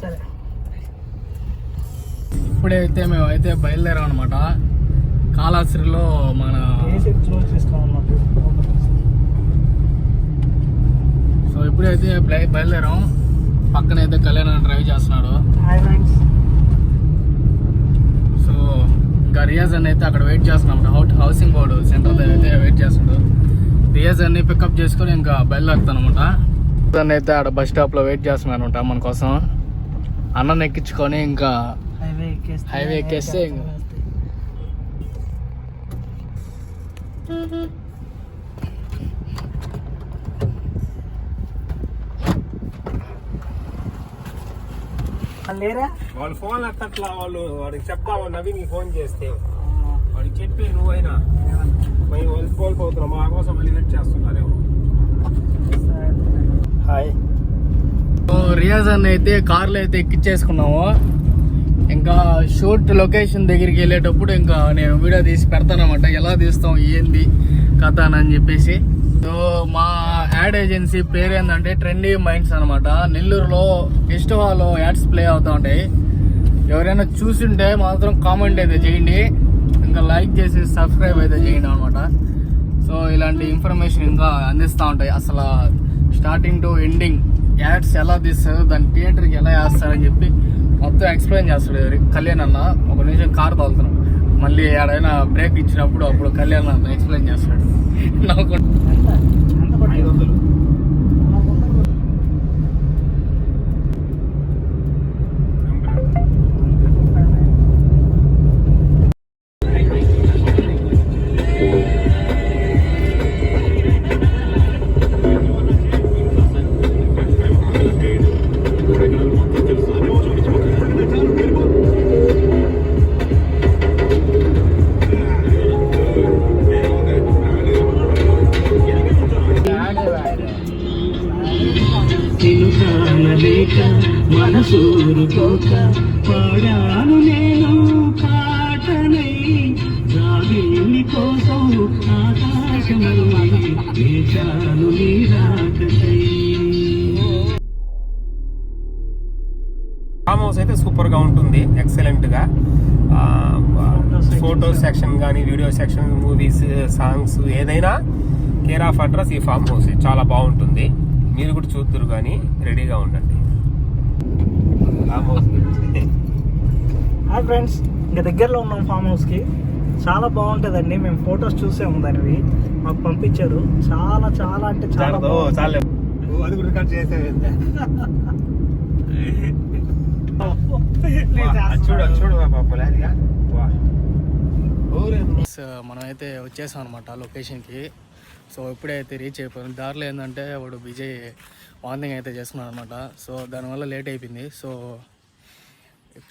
సరే ఇప్పుడైతే మేమైతే బయలుదేరాం అనమాట. కాళహస్తిలో మన సో ఇప్పుడైతే బయలుదేరాం. పక్కనైతే కళ్యాణ్ డ్రైవ్ చేస్తున్నాడు. సో ఇంకా రియాజ్ అన్న అయితే అక్కడ వెయిట్ చేస్తున్నాం. హౌసింగ్ బోర్డు సెంటర్ అయితే వెయిట్ చేస్తున్నాడు. రియాజ్ అన్ని పికప్ చేసుకొని ఇంకా బయలుదేరుతాను అనమాట. అన్న అయితే ఆడ బస్ స్టాప్ లో వెయిట్ చేస్తున్నాను అనమాట మన కోసం. అన్నను ఎక్కించుకొని ఇంకా హైవే ఎక్కేస్తే లేరా వాళ్ళు ఫోన్ ఎత్తట్లా. వాడికి చెప్తావు నవీన్ ఫోన్ చేస్తే వాడికి చెప్పి నువ్వైనా మేము కోల్పోతున్నాం. మా కోసం మళ్ళీ వెయిట్ చేస్తున్నారేమో. హాయ్. రియాజ్ అన్న అయితే కార్లో అయితే ఎక్కించేసుకున్నాము. ఇంకా షూట్ లొకేషన్ దగ్గరికి వెళ్ళేటప్పుడు ఇంకా నేను వీడియో తీసి పెడతానమాట. ఎలా తీస్తాం ఏంది కథ అని చెప్పేసి. సో మా యాడ్ ఏజెన్సీ పేరు ఏంటంటే ట్రెండీ మైండ్స్ అనమాట. నెల్లూరులో ఫెస్టివల్లో యాడ్స్ ప్లే అవుతూ ఉంటాయి. ఎవరైనా చూసింటే మాత్రం కామెంట్ అయితే చేయండి. ఇంకా లైక్ చేసి సబ్స్క్రైబ్ అయితే చేయండి అనమాట. సో ఇలాంటి ఇన్ఫర్మేషన్ ఇంకా అందిస్తూ ఉంటాయి. అసలు స్టార్టింగ్ టు ఎండింగ్ యాడ్స్ ఎలా తీస్తారు, దాని థియేటర్కి ఎలా వేస్తారని చెప్పి మొత్తం ఎక్స్ప్లెయిన్ చేస్తాడు కళ్యాణ్ అన్న. ఒక నిమిషం కార్ తోలుతున్నాం, మళ్ళీ ఏడైనా బ్రేక్ ఇచ్చినప్పుడు అప్పుడు కళ్యాణ్ అన్న ఎక్స్ప్లెయిన్ చేస్తాడు. నాకు 500 మనసూరుకోక పాడాను నేను పాటనై జాబిల్లి కోసం ఆకాశమై వేచాను నీ రాకై. ఫామ్ హౌస్ అయితే సూపర్ గా ఉంటుంది, ఎక్సలెంట్ గా. ఫోటో సెక్షన్ కానీ, వీడియో సెక్షన్, మూవీస్, సాంగ్స్ ఏదైనా కేర్ ఆఫ్ అడ్రస్ ఈ ఫామ్ హౌస్. చాలా బాగుంటుంది. మీరు కూడా చూద్దరు కానీ రెడీగా ఉండండి. ఫామ్ హౌస్ హాయ్ ఫ్రెండ్స్, ఇంకా దగ్గరలో ఉన్నాం ఫామ్ హౌస్కి. చాలా బాగుంటుందండి. మేము ఫొటోస్ చూసాము, దానివి మాకు పంపించారు. చాలా చాలా అంటే చాలా చాలా అది కూడా రికార్డ్ చేసేది. చూడు మనమైతే వచ్చేసాం అనమాట లొకేషన్కి. సో ఇప్పుడైతే రీచ్ అయిపోయాం. దారిలో ఏంటంటే వాడు విజయ్ వాంతింగ్ అయితే చేస్తున్నాడు అనమాట. సో దానివల్ల లేట్ అయిపోయింది. సో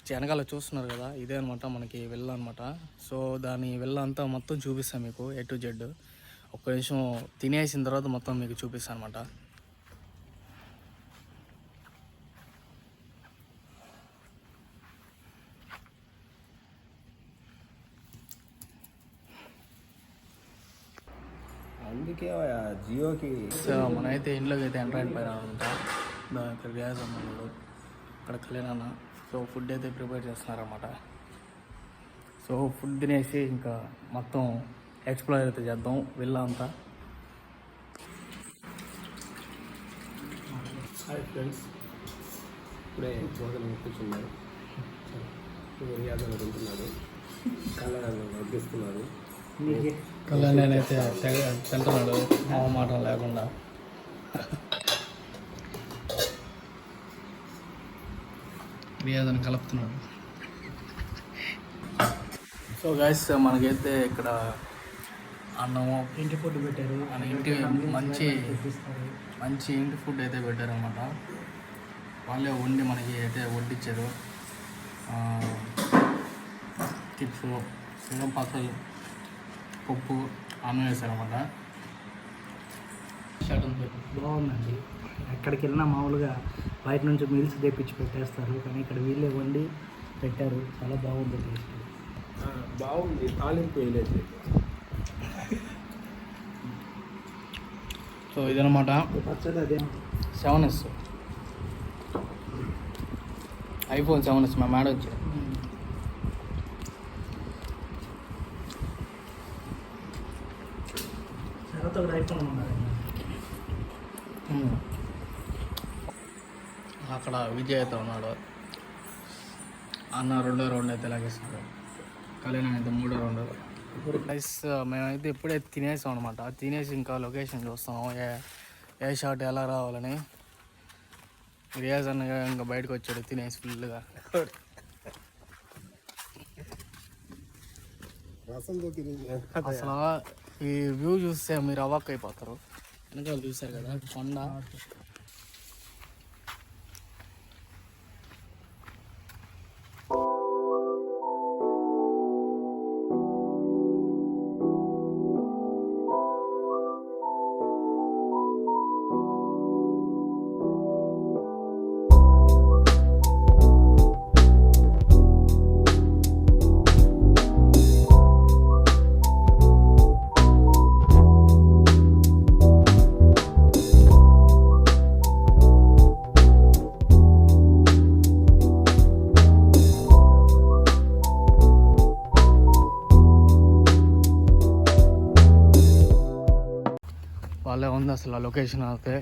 వెనకాల చూస్తున్నారు కదా, ఇదే అనమాట మనకి వెళ్ళ అనమాట. సో దాని వెళ్ళ అంతా మొత్తం చూపిస్తాను మీకు A to Z. ఒక్క నిమిషం తినేసిన తర్వాత మొత్తం మీకు చూపిస్తాను అనమాట. అందుకే జియోకి. సో మనమైతే ఇంట్లోకి అయితే ఎంటర్ అయిపోయినా అనమాట. ఇక్కడ గ్యాస్ అన్నాడు, ఇక్కడ కళ్యాణ్ అన్న. సో ఫుడ్ అయితే ప్రిపేర్ చేస్తున్నారన్నమాట. సో ఫుడ్ తినేసి ఇంకా మొత్తం ఎక్స్ప్లోర్ అయితే చేద్దాం వెళ్ళా అంతా. హాయ్ ఫ్రెండ్స్, ఇప్పుడే భోజనం కూర్చున్నారు. రియాజన్ తింటున్నాడు, కళ్యాణ్ వడ్డిస్తున్నాడు. కళ్యాణ్ అయితే తింటున్నాడు మాట లేకుండా. రియాజన్ కలుపుతున్నాడు. సో గైస్, మనకైతే ఇక్కడ అన్నము, ఇంటి ఫుడ్ పెట్టారు. ఇంటి మంచి ఇంటి ఫుడ్ అయితే పెట్టారు అన్నమాట. వాళ్ళే వండి మనకి అయితే వడ్డించారు. చిప్స్, సింగం పసలు, పప్పు, అన్నం వేశారన్నమాట. బాగుందండి. ఎక్కడికి వెళ్ళినా మామూలుగా బయట నుంచి మీల్స్ తెప్పించి పెట్టేస్తారు, కానీ ఇక్కడ వీళ్ళే వండి పెట్టారు. చాలా బాగుంది టేస్ట్. బాగుంది. తాలింపు వేయలేదు. సో ఇదనమాట పచ్చడి అదే 7S. ఐఫోన్ 7 వచ్చి మా మేడం వచ్చి తర్వాత కూడా ఐఫోన్ ఉన్నది. అక్కడ విజయ్ అయితే ఉన్నాడు. అన్న 2వ రౌండ్ అయితే లాగేస్తున్నాడు. కళ్యాణ్ అయితే 3వ రౌండ్. ప్లస్ మేమైతే ఇప్పుడే తినేసాం అనమాట. తినేసి ఇంకా లొకేషన్ చూస్తాం ఏ షాట్ ఎలా రావాలని. రియాజ్ అన్నగా ఇంకా బయటకు వచ్చాడు తినేసి ఫుల్గా. అసలు ఈ వ్యూ చూస్తే మీరు అవాక్ అయిపోతారు. వెనకాల చూస్తారు కదా కొండ. వాళ్ళే ఉంది అసలు ఆ లొకేషన్ అయితే.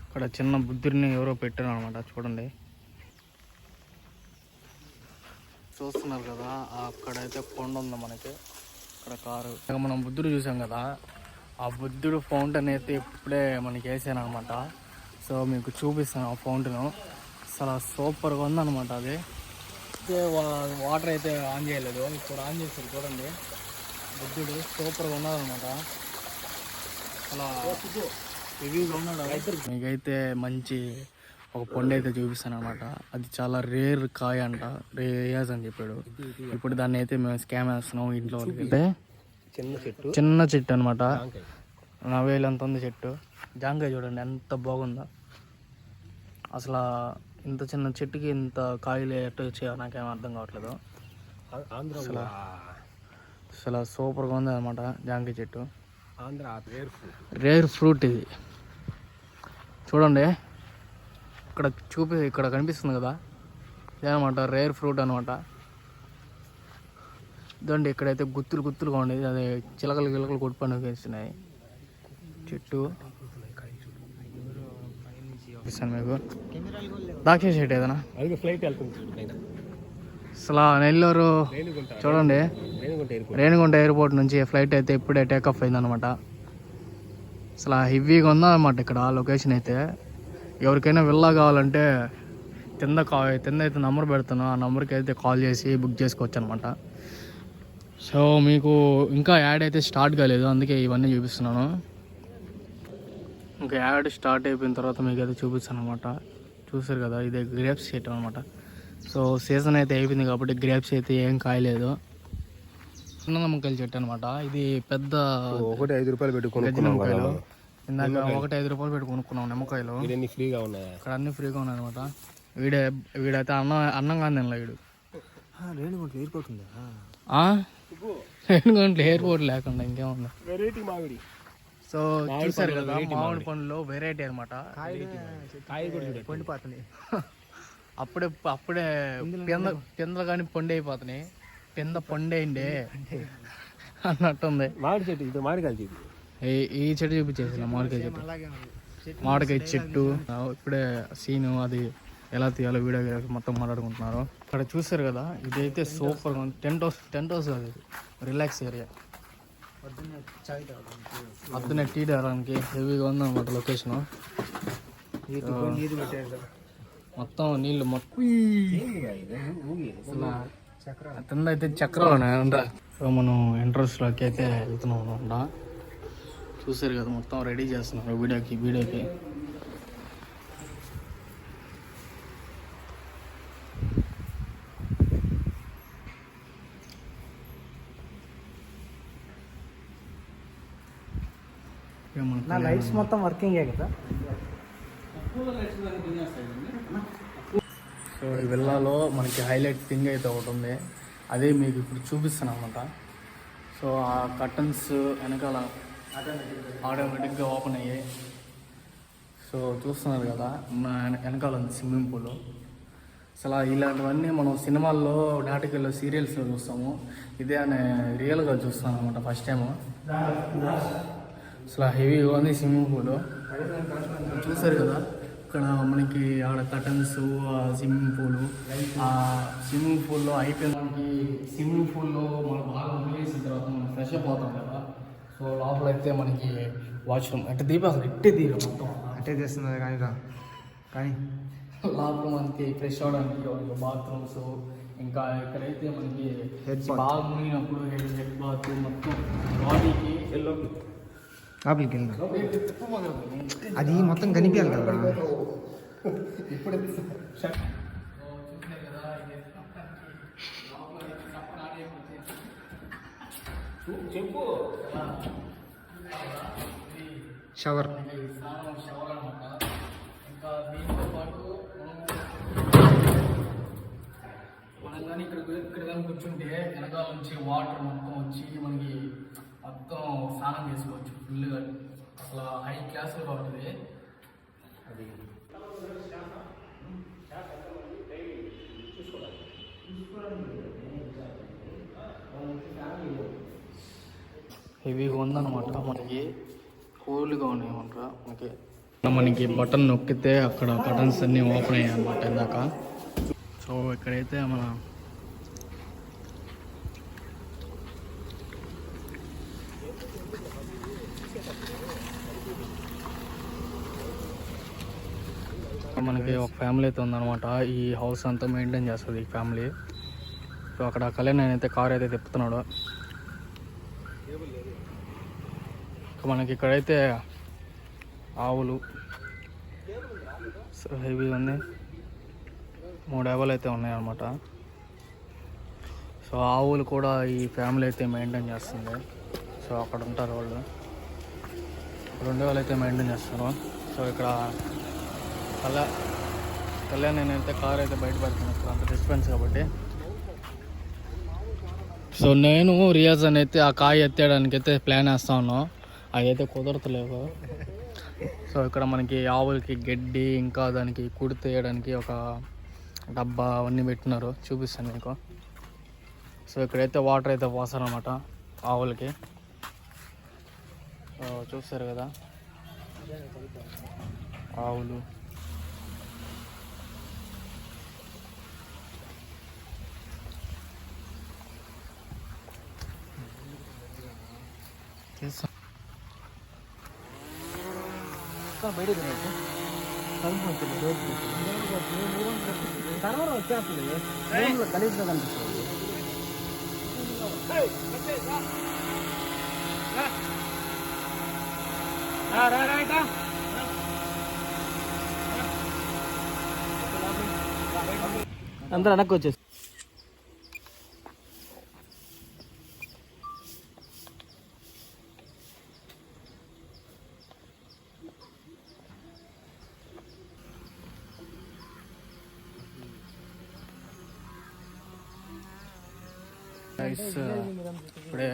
అక్కడ చిన్న బుద్ధుడిని ఎవరో పెట్టారు అనమాట. చూడండి, చూస్తున్నారు కదా, అక్కడైతే కొండ ఉంది మనకి. అక్కడ కారు మనం బుద్ధుడు చూసాం కదా, ఆ బుద్ధుడు ఫౌంటైన్ అయితే ఇప్పుడే మనకి వేసాను అనమాట. సో మీకు చూపిస్తాను ఆ ఫౌంటైన్. అసలు సూపర్గా ఉందన్నమాట. అది వాటర్ అయితే ఆన్ చేయలేదు, ఇప్పుడు ఆన్ చేశారు. చూడండి, బుద్ధుడు సూపర్గా ఉన్నదన్నమాట. అలా హెవీగా ఉన్నాడు. మీకైతే మంచి ఒక పండు అయితే చూపిస్తాను అనమాట. అది చాలా రేర్ కాయ అంట, రేయాజ్ అని చెప్పాడు. ఇప్పుడు దాన్ని అయితే మేము స్కామ్ వేస్తున్నాం ఇంట్లో వాళ్ళకి. అయితే చిన్న చెట్టు అనమాట. నా వేలు ఎంత ఉంది చెట్టు. జాంకాయ చూడండి ఎంత బాగుందో. అసలు ఇంత చిన్న చెట్టుకి ఇంత కాయలు ఎట్టు వచ్చాయో నాకేం అర్థం కావట్లేదు. అసలు సూపర్గా ఉంది అనమాట జాంకాయ చెట్టు. రేర్ ఫ్రూట్ ఇది. చూడండి, ఇక్కడ కనిపిస్తుంది కదా, ఇదనమాట రేర్ ఫ్రూట్ అనమాట. ఇదండి, ఇక్కడైతే గుత్తులుగా ఉండేది. అదే చిలకలు కొట్టుపని వేస్తున్నాయి చెట్టు. ఇస్తాను మీకు దాక్ష చెట్టు ఏదైనా. అసలు నెల్లూరు చూడండి, రేణిగుంట ఎయిర్పోర్ట్ నుంచి ఫ్లైట్ అయితే ఇప్పుడే టేకాఫ్ అయిందనమాట. అసలు హెవీగా ఉందన్నమాట ఇక్కడ లొకేషన్ అయితే. ఎవరికైనా విల్లా కావాలంటే కింద అయితే నెంబర్ పెడతాను, ఆ నెంబర్కి అయితే కాల్ చేసి బుక్ చేసుకోవచ్చు అనమాట. సో మీకు ఇంకా యాడ్ అయితే స్టార్ట్ కాలేదు, అందుకే ఇవన్నీ చూపిస్తున్నాను. ఇంకా యాడ్ స్టార్ట్ అయిపోయిన తర్వాత మీకు అయితే చూపిస్తాను అనమాట. చూసారు కదా, ఇదే గ్రేప్స్ చెట్టు అనమాట. సో సీజన్ అయితే అయిపోయింది కాబట్టి గ్రేప్స్ అయితే ఏం కాయలేదు. చిన్న నిమ్మకాయల చెట్టు అనమాట. ఇది పెద్ద ఒకటి 5 రూపాయలు పెట్టుకుని నిమ్మకాయలు. ఇందాక ఒకటి 5 రూపాయలు పెట్టి కొనుక్కున్నాం నిమ్మకాయలు. ఫ్రీగా ఉన్నాయి, ఇక్కడ అన్ని ఫ్రీగా ఉన్నాయి అనమాట. వీడైతే అన్నంగా తినలే వీడు. రేణిగుంట ఎయిర్పోర్ట్ ఉందా? రేణిగుంట ఎయిర్పోర్ట్ లేకుండా ఇంకేముంది. వెరైటీ మామిడి. సో చూసారు కదా, మామిడి పండ్లు వెరైటీ అనమాట. పండిపోతున్నాయి. అప్పుడే పిందలు కానీ పండు అయిపోతున్నాయి. పింద పండేయండి అన్నట్టుంది. మామిడి చెట్టు, ఇది మామిడికాయ చెట్టు. ఈ చెట్టు చూపించేసి మామిడికాయ చెట్టు. మామిడికాయ చెట్టు ఇప్పుడే సీను అది ఎలా తీయాలో వీడియో మొత్తం మాట్లాడుకుంటున్నారు. ఇక్కడ చూసారు కదా, ఇదైతే సూపర్గా ఉంది. టెంట్ హౌస్ కాదు, ఇది రిలాక్స్ ఏరియా. పొద్దున్నే టీ తాగడానికి హెవీగా ఉందన్నమాట లొకేషన్. మొత్తం నీళ్ళు మొత్తం కింద అయితే చక్రాలు ఉన్నాయంట. సో మనం ఎంట్రన్స్లోకి అయితే వెళ్తున్నాం అనమాట. చూసారు కదా, మొత్తం రెడీ చేస్తున్నారు వీడియోకి. నా లైట్స్ మొత్తం వర్కింగే కదా. సో ఈ విల్లాలో మనకి హైలైట్ థింగ్ అయితే ఒకటి ఉంది, అదే మీకు ఇప్పుడు చూపిస్తాను అనమాట. సో ఆ కర్టన్స్ వెనకాల ఆటోమేటిక్గా ఓపెన్ అయ్యాయి. సో చూస్తున్నారు కదా, వెనకాల ఉంది స్విమ్మింగ్ పూల్. అసలు ఇలాంటివన్నీ మనం సినిమాల్లో నాటకాల్లో సీరియల్స్లో చూస్తాము, ఇదే అనే రియల్గా చూస్తాం అనమాట ఫస్ట్ టైము. అసలు హెవీగా ఉంది స్విమ్మింగ్ పూల్. చూసారు కదా ఇక్కడ మనకి ఆడ కటన్స్, స్విమ్మింగ్ పూలు. ఆ స్విమ్మింగ్ పూల్లో అయిపోయిన మనకి స్విమ్మింగ్ పూల్లో మనం బాగా మునిగేసిన తర్వాత మనం ఫ్రెష్ అప్ అవుతాం కదా. సో లోపల అయితే మనకి వాష్రూమ్ అంటే దీపం అసలు ఇట్టే దీపం మొత్తం అంటే చేస్తున్నది కానీ లోపల మనకి ఫ్రెష్ అవడానికి బాత్రూమ్స్, ఇంకా ఇక్కడైతే మనకి బాగా మునిగినప్పుడు హెడ్ బాత్ మొత్తం బాడీకి లోపలికి అది మొత్తం కనిపించాలి కదా. ఇప్పుడు చెప్పు. షవర్ షవర్ అనమాట. ఇంకా దీంతో పాటు మనం కానీ ఇక్కడ కానీ కూర్చుంటే వెనకాల నుంచి వాటర్ మొత్తం వచ్చి మనకి మొత్తం స్నానం చేసుకోవచ్చు ఫుల్గా. అసలు హై క్లాస్లో ఉంటుంది అది. హెవీగా ఉందన్నమాట. మనకి కూల్గా ఉన్నాయన్నమాట. మనకి బటన్ నొక్కితే అక్కడ బటన్స్ అన్నీ ఓపెన్ అయ్యాయి అనమాట ఇందాక. సో ఇక్కడైతే మనకి ఒక ఫ్యామిలీ అయితే ఉందన్నమాట. ఈ హౌస్ అంతా మెయింటైన్ చేస్తుంది ఈ ఫ్యామిలీ. సో అక్కడ కళ్యాణ్ అయితే కార్ అయితే తిప్పుతున్నాడు. మనకి ఇక్కడైతే ఆవులు సో హెవీ ఉంది. 3 ఆవులు అయితే ఉన్నాయన్నమాట. సో ఆవులు కూడా ఈ ఫ్యామిలీ అయితే మెయింటైన్ చేస్తుంది. సో అక్కడ ఉంటారు వాళ్ళు, 2 వాళ్ళు అయితే మెయింటైన్ చేస్తారు. సో ఇక్కడ కళ్యాణ్ నేనైతే కార్ అయితే బయట పెడుతున్నాను అంత డిస్టెన్స్ కాబట్టి. సో నేను రియాజ్ అని అయితే ఆ కాయ ఎత్తేయడానికి అయితే ప్లాన్ వేస్తా ఉన్నాం, అదైతే కుదరతలేవు. సో ఇక్కడ మనకి ఆవులకి గడ్డి, ఇంకా దానికి కుడి తీయడానికి ఒక డబ్బా అవన్నీ పెట్టినారు, చూపిస్తాను మీకు. సో ఇక్కడైతే వాటర్ అయితే పోసారనమాట ఆవులకి. సో చూస్తారు కదా ఆవులు. బయట వచ్చేస్తుంది గలీజ్గా కనిపిస్తుంది. అందరూ వెనక్కి వచ్చేసి ఇప్పుడే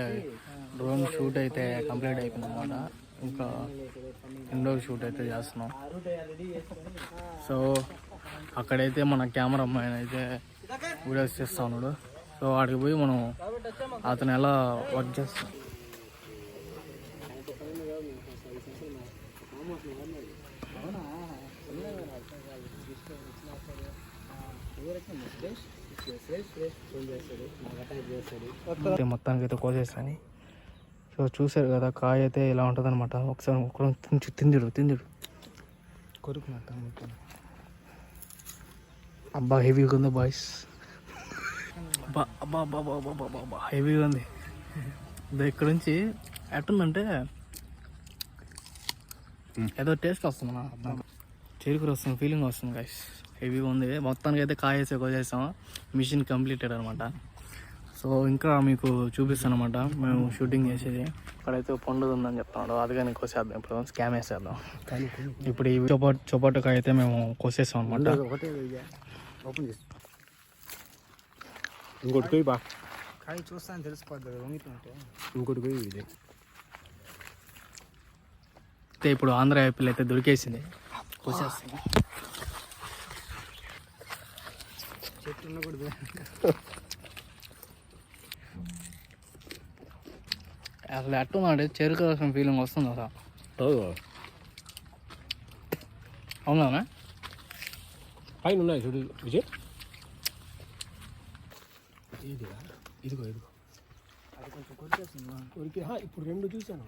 డ్రోన్ షూట్ అయితే కంప్లీట్ అయిపోయింది అనమాట. ఇంకా ఇండోర్ షూట్ అయితే చేస్తున్నాం. సో అక్కడైతే మన కెమెరా అమ్మాయిని అయితే వీడియోస్ చేస్తా ఉన్నాడు. సో వాడికి పోయి మనం అతను ఎలా వర్క్ చేస్తాం. మొత్తానికి అయితే కోసేస్తాను. సో చూసారు కదా కాయ అయితే ఇలా ఉంటుంది అనమాట. ఒకసారి తిందుడు కొరుకు మొత్తం. అబ్బా హెవీగా ఉంది బాయ్స్. అబ్బా అబ్బా అబ్బా అబ్బా అబ్బా హెవీగా ఉంది. ఇక్కడ నుంచి ఎట్టుందంటే ఏదో టేస్ట్ వస్తుంది నాకు, చెరుకు వస్తుంది, ఫీలింగ్ వస్తుంది గాయస్. హెవీగా ఉంది. మొత్తానికి అయితే కాయ వేసే కోసేస్తాం. మిషన్ కంప్లీటెడ్ అనమాట. సో ఇంకా మీకు చూపిస్తాను అనమాట మేము షూటింగ్ చేసేది. అక్కడైతే పండుగ ఉందని చెప్తున్నాడు, అది కానీ కోసేద్దాం. ఇప్పుడు స్కామ్ వేసేద్దాం. ఇప్పుడు ఈ చొపాటుకాయ అయితే మేము కోసేస్తాం అనమాట. ఇంకోటి పోయి బా కాయ చూస్తాను తెలిసిపోద్ది వంగితుంటే. ఇంకోటి పోయి ఇది అయితే ఇప్పుడు ఆంధ్ర యాపిల్ అయితే దొరికేసింది, కోసేస్తాం. చెట్టు ఉండకూడదు. అసలు ఎట్టున్నాడు చెరుకు రసం ఫీలింగ్ వస్తుంది అసలు. అవునా పైన ఉన్నాయి చూడు విజయ్. ఇదిగో అది కొంచెం కొరికేసింది. ఇప్పుడు 2 చూసాను.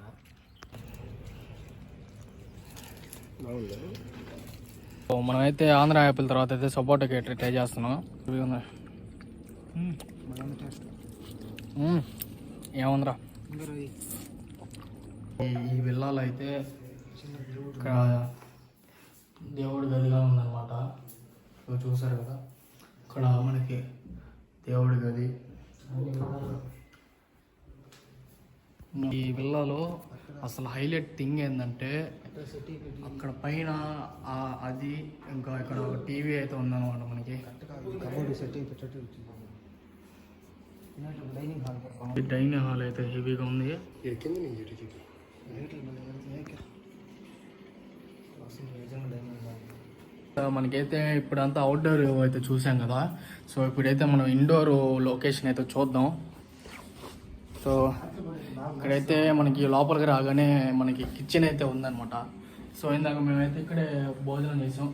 మనమైతే ఆంధ్ర యాపిల్ తర్వాత అయితే సపోటాకి ట్రై చేస్తున్నాం. ఏముందిరా ఈ విల్లాలో అయితే ఇక్కడ దేవుడి గదిగా ఉందన్నమాట. చూసారు కదా ఇక్కడ మనకి దేవుడి గది. ఈ విల్లాలో అసలు హైలైట్ థింగ్ ఏంటంటే అక్కడ పైన అది ఇంకా ఇక్కడ ఒక టీవీ అయితే ఉందన్నమాట మనకి. డైనింగ్ హాల్ అయితే హెవీగా ఉంది. మనకైతే ఇప్పుడంతా అవుట్డోర్ అయితే చూసాం కదా. సో ఇప్పుడైతే మనం ఇండోర్ లొకేషన్ అయితే చూద్దాం. సో ఇక్కడైతే మనకి లోపలికి రాగానే మనకి కిచెన్ అయితే ఉందన్నమాట. సో ఇందాక మేమైతే ఇక్కడే భోజనం చేసాం.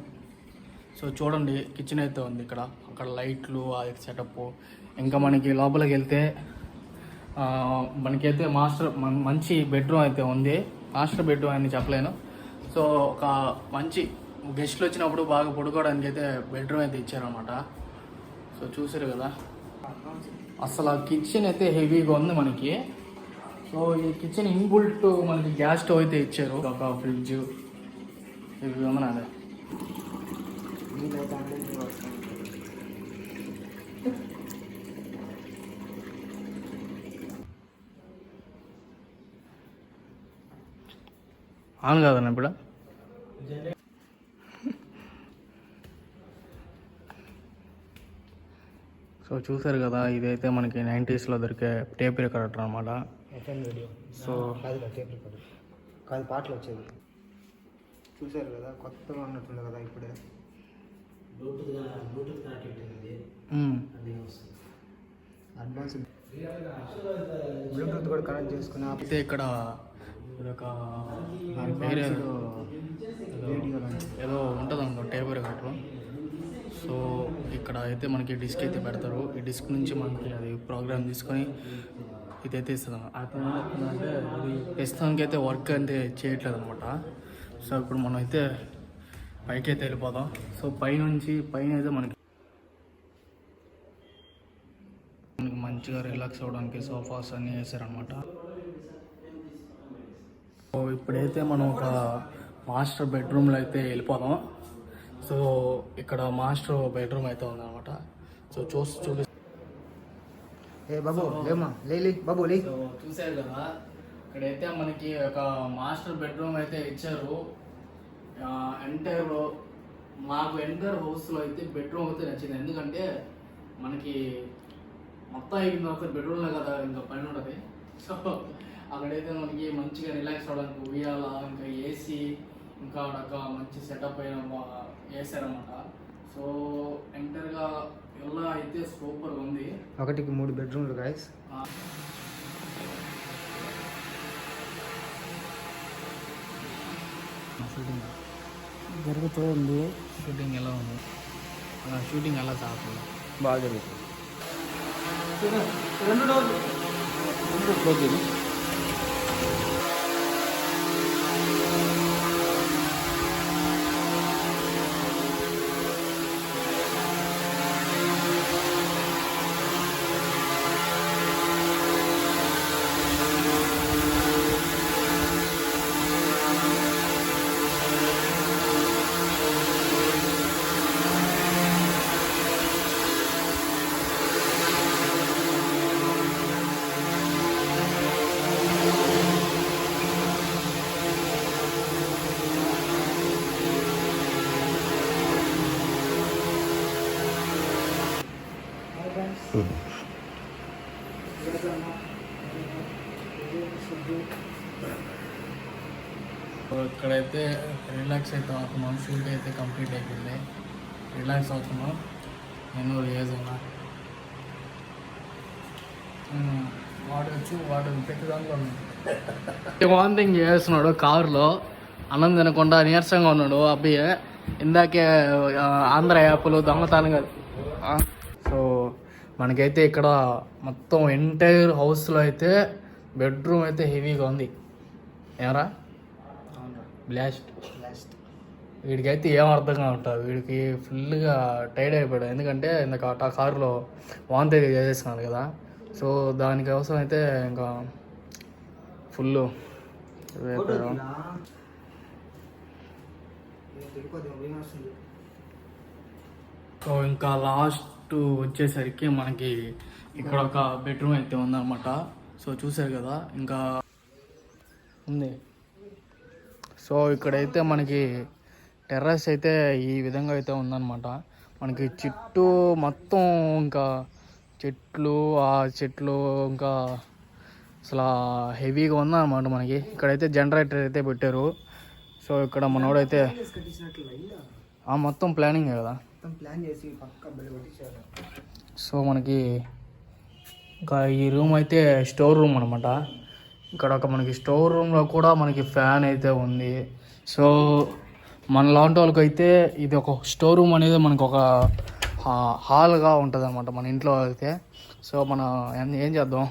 సో చూడండి కిచెన్ అయితే ఉంది ఇక్కడ. అక్కడ లైట్లు అది సెటప్. ఇంకా మనకి లోపలికి వెళ్తే మనకైతే మంచి బెడ్రూమ్ అయితే ఉంది. మాస్టర్ బెడ్రూమ్ అని చెప్పలేను. సో ఒక మంచి గెస్ట్లు వచ్చినప్పుడు బాగా పడుకోవడానికి అయితే బెడ్రూమ్ అయితే ఇచ్చారనమాట. సో చూసారు కదా అసలు ఆ కిచెన్ అయితే హెవీగా ఉంది మనకి. సో ఈ కిచెన్ ఇన్బుల్ట్ మనకి గ్యాస్ స్టవ్ అయితే ఇచ్చారు. ఒక ఫ్రిడ్జ్ హెవీగా ఉంది నాదే. ఆన్ కాదన్న ఇప్పుడు. సో చూసారు కదా ఇదైతే మనకి 90s దొరికే టేప్ రికార్డర్ అనమాట. సో కాదు పాటలు వచ్చేది చూసారు కదా, కొత్తగా ఉన్నట్టుంది కదా. ఇప్పుడే బ్లూటూత్ కనెక్టివిటీ అడ్వాన్స్ బ్లూటూత్ కూడా కనెక్ట్ చేసుకుని అయితే ఇక్కడ ఒక పేరు ఏదో ఉంటుంది అనుకో టేప్ రికార్డర్. సో ఇక్కడ అయితే మనకి డిస్క్ అయితే పెడతారు. ఈ డిస్క్ నుంచి మనకి అది ప్రోగ్రామ్ తీసుకొని ఇదైతే ఇస్తుంది. అతను అంటే అది ప్రస్తుతానికి అయితే వర్క్ అయితే చేయట్లేదు అనమాట. సో ఇప్పుడు మనం అయితే పైకి అయితే వెళ్ళిపోదాం. సో పైన అయితే మనకి మంచిగా రిలాక్స్ అవ్వడానికి సోఫాస్ అన్నీ వేసారనమాట. సో ఇప్పుడైతే మనం ఒక మాస్టర్ బెడ్రూమ్లో అయితే వెళ్ళిపోదాం. సో ఇక్కడ మాస్టర్ బెడ్రూమ్ అయితే ఉందన్నమాట. సో చూపి బాబు బాబు సో చూసారు కదా ఇక్కడైతే మనకి ఒక మాస్టర్ బెడ్రూమ్ అయితే ఇచ్చారు. మాకు ఎంటర్ హౌస్లో అయితే బెడ్రూమ్ అయితే నచ్చింది. ఎందుకంటే మనకి మొత్తం అయిపోయిన తర్వాత బెడ్రూమ్లో కదా ఇంకా పని ఉంటుంది. సో అక్కడైతే మనకి మంచిగా రిలాక్స్ అవ్వడానికి ఉయ్యాల, ఇంకా ఏసీ, ఇంకా అక్కడ మంచి సెటప్ అయిన వేసారన్నమాట. సో ఎంటర్గా ఇలా అయితే సూపర్గా ఉంది. 1కి 3 బెడ్రూమ్లు గైస్. షూటింగ్ జరుగుతుంది. షూటింగ్ ఎలా ఉంది? షూటింగ్ ఎలా సాగుతుంది? బాగా జరుగుతుంది. 2 డోర్లు క్లోజ్ చేయండి. ఇక్కడైతే రిలాక్స్ అయితే అవుతున్నాం. షూట్ అయితే కంప్లీట్ అయిపోయింది. రిలాక్స్ అవుతున్నాం. నేను రియాజ్ అన్నా వాడు పెట్టి దాంట్లో వాంతింగ్ చేస్తున్నాడు కారులో. అన్నం తినకుండా నీరసంగా ఉన్నాడు అబ్బాయి. ఇందాకే ఆంధ్ర యాప్లు దొంగతనం కాదు. సో మనకైతే ఇక్కడ మొత్తం ఎంటైర్ హౌస్లో అయితే బెడ్రూమ్ అయితే హెవీగా ఉంది. ఏమరా బ్లాస్ట్ వీడికైతే ఏం అర్థంగా ఉంటుంది. వీడికి ఫుల్గా టైర్డ్ అయిపోయాడు. ఎందుకంటే ఇందాక ఆ కారులో వాంతి చేసేసుకున్నాడు కదా. సో దానికి అవసరం అయితే ఇంకా ఫుల్. సో ఇంకా లాస్ట్ వచ్చేసరికి మనకి ఇక్కడ ఒక బెడ్రూమ్ అయితే ఉందన్నమాట. సో చూసారు కదా ఇంకా ఉంది. సో ఇక్కడైతే మనకి టెర్రస్ అయితే ఈ విధంగా అయితే ఉందన్నమాట. మనకి చుట్టూ మొత్తం ఇంకా చెట్లు, ఆ చెట్లు ఇంకా అసలు హెవీగా ఉందన్నమాట మనకి. ఇక్కడైతే జనరేటర్ అయితే పెట్టారు. సో ఇక్కడ మనోడైతే మొత్తం ప్లానింగ్ కదా. సో మనకి ఇంకా ఈ రూమ్ అయితే స్టోర్ రూమ్ అనమాట. ఇక్కడ ఒక మనకి స్టోర్ రూమ్లో కూడా మనకి ఫ్యాన్ అయితే ఉంది. సో మన లాంటి వాళ్ళకి అయితే ఇది ఒక స్టోర్ రూమ్ అనేది మనకు ఒక హాల్గా ఉంటుంది అనమాట మన ఇంట్లో అయితే. సో మనం ఏం చేద్దాం,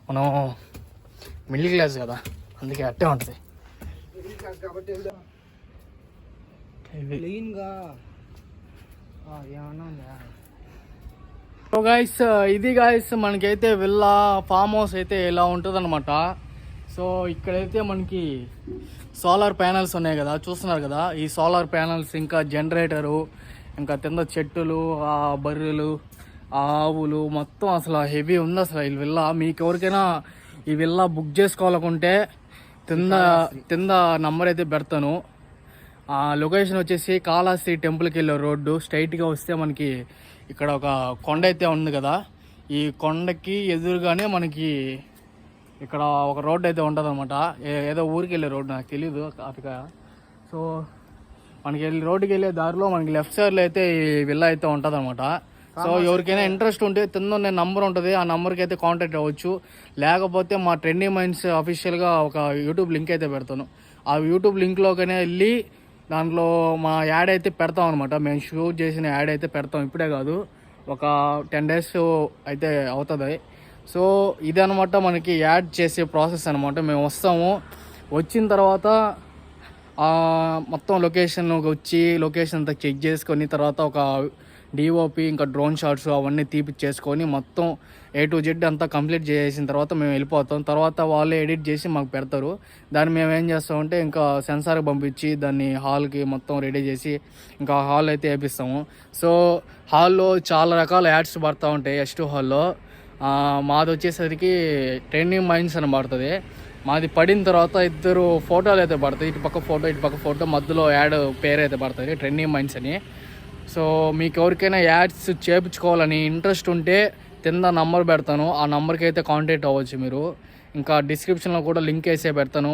మనం మిడిల్ క్లాస్ కదా, అందుకే అట్టే ఉంటుంది. సో గైస్ ఇది గైస్ మనకైతే విల్లా ఫామ్ హౌస్ అయితే ఇలా ఉంటుంది అనమాట. సో ఇక్కడైతే మనకి సోలార్ ప్యానల్స్ ఉన్నాయి కదా, చూస్తున్నారు కదా. ఈ సోలార్ ప్యానల్స్ ఇంకా జనరేటరు ఇంకా కింద చెట్టులు, ఆ బర్రెలు, ఆవులు మొత్తం అసలు హెవీ ఉంది అసలు ఈ విల్లా. మీకు ఎవరికైనా ఈ విల్లా బుక్ చేసుకోవాలనుకుంటే కింద నంబర్ అయితే పెడతాను. ఆ లొకేషన్ వచ్చేసి కాళహస్తి టెంపుల్కి వెళ్ళే రోడ్డు. స్ట్రైట్గా వస్తే మనకి ఇక్కడ ఒక కొండ అయితే ఉంది కదా. ఈ కొండకి ఎదురుగానే మనకి ఇక్కడ ఒక రోడ్డు అయితే ఉంటుంది అనమాట. ఏదో ఊరికి వెళ్ళే రోడ్డు, నాకు తెలీదు అటుగా. సో మనకి రోడ్డుకి వెళ్ళే దారిలో మనకి లెఫ్ట్ సైడ్లో అయితే ఈ విల్లా అయితే ఉంటుంది అనమాట. సో ఎవరికైనా ఇంట్రెస్ట్ ఉంటే కింద నంబర్ ఉంటుంది, ఆ నెంబర్కి అయితే కాంటాక్ట్ అవ్వచ్చు. లేకపోతే మా ట్రెండింగ్ మైండ్స్ అఫీషియల్గా ఒక యూట్యూబ్ లింక్ అయితే పెడతాను. ఆ యూట్యూబ్ లింక్లోకైనా వెళ్ళి దాంట్లో మా యాడ్ అయితే పెడతాం అనమాట. మేము షూట్ చేసిన యాడ్ అయితే పెడతాం. ఇప్పుడే కాదు, ఒక 10 days అయితే అవుతుంది. సో ఇదనమాట మనకి యాడ్ చేసే ప్రాసెస్ అనమాట. మేము వస్తాము, వచ్చిన తర్వాత మొత్తం లొకేషన్ వచ్చి లొకేషన్ అంతా చెక్ చేసుకొని తర్వాత ఒక డిఓపి ఇంకా డ్రోన్ షాట్స్ అవన్నీ తీపిచ్చేసుకొని మొత్తం A to Z అంతా కంప్లీట్ చేసిన తర్వాత మేము వెళ్ళిపోతాం. తర్వాత వాళ్ళే ఎడిట్ చేసి మాకు పెడతారు. దాన్ని మేము ఏం చేస్తామంటే ఇంకా సెన్సార్కి పంపించి దాన్ని హాల్కి మొత్తం రెడీ చేసి ఇంకా హాల్ అయితే వేపిస్తాము. సో హాల్లో చాలా రకాల యాడ్స్ పడుతూ ఉంటాయి. S2 హాల్లో మాది వచ్చేసరికి ట్రెండింగ్ మైండ్స్ అని పడుతుంది. మాది పడిన తర్వాత 2 ఫోటోలు అయితే పడతాయి. ఇటు పక్క ఫోటో మధ్యలో యాడ్ పేరు అయితే పడుతుంది, ట్రెండింగ్ మైండ్స్ అని. సో మీకు ఎవరికైనా యాడ్స్ చేయించుకోవాలని ఇంట్రెస్ట్ ఉంటే కింద నంబర్ పెడతాను, ఆ నెంబర్కి అయితే కాంటాక్ట్ అవ్వచ్చు మీరు. ఇంకా డిస్క్రిప్షన్లో కూడా లింక్ వేసే పెడతాను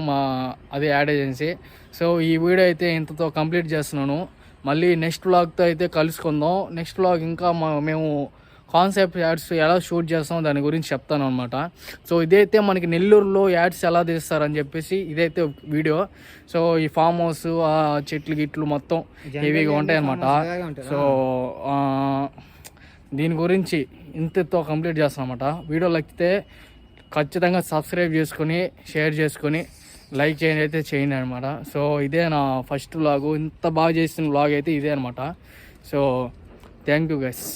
అదే యాడ్ ఏజెన్సీ. సో ఈ వీడియో అయితే ఇంతతో కంప్లీట్ చేస్తున్నాను. మళ్ళీ నెక్స్ట్ వ్లాగ్తో అయితే కలుసుకుందాం. నెక్స్ట్ వ్లాగ్ ఇంకా మేము కాన్సెప్ట్ యాడ్స్ ఎలా షూట్ చేస్తాం దాని గురించి చెప్తాను అనమాట. సో ఇదైతే మనకి నెల్లూరులో యాడ్స్ ఎలా తీస్తారని చెప్పేసి ఇదైతే వీడియో. సో ఈ ఫామ్ హౌస్, ఆ చెట్లు గిట్లు మొత్తం హెవీగా ఉంటాయి అనమాట. సో దీని గురించి ఇంతతో కంప్లీట్ చేస్తాం అనమాట. వీడియో నచ్చితే ఖచ్చితంగా సబ్స్క్రైబ్ చేసుకొని షేర్ చేసుకొని లైక్ చేయండి అనమాట. సో ఇదే నా ఫస్ట్ వ్లాగు. ఇంత బాగా చేసిన వ్లాగ్ అయితే ఇదే అనమాట. So thank you guys.